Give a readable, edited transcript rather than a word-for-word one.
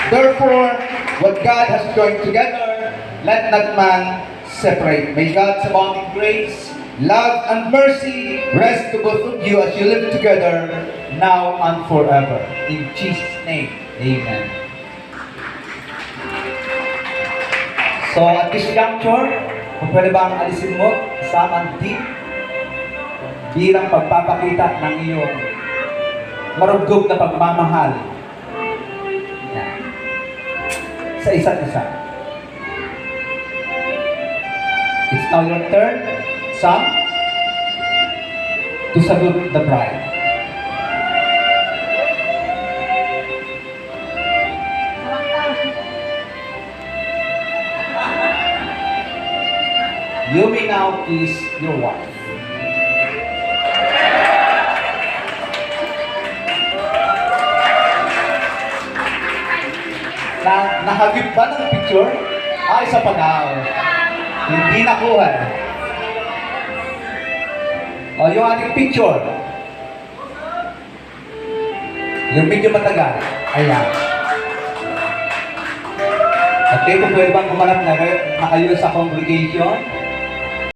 Therefore, what God has joined together, let not man separate. May God's abounding grace, love, and mercy rest to both of you as you live together now and forever. In Jesus' name, amen. So at this juncture, kung pwede bang alisin mo sa mantik bilang pagpapakita ng iyong marugdog na pagmamahal yan, sa isa't isa. It's now your turn, son, to salute the bride. You may now kiss your wife. Nahagip ba ng picture? Isa pa daw. Hindi nakuha. O, yung ating picture. Yung medyo matagal. Ayan. Okay, kung pwede bang kumanap na kayo sa congregation.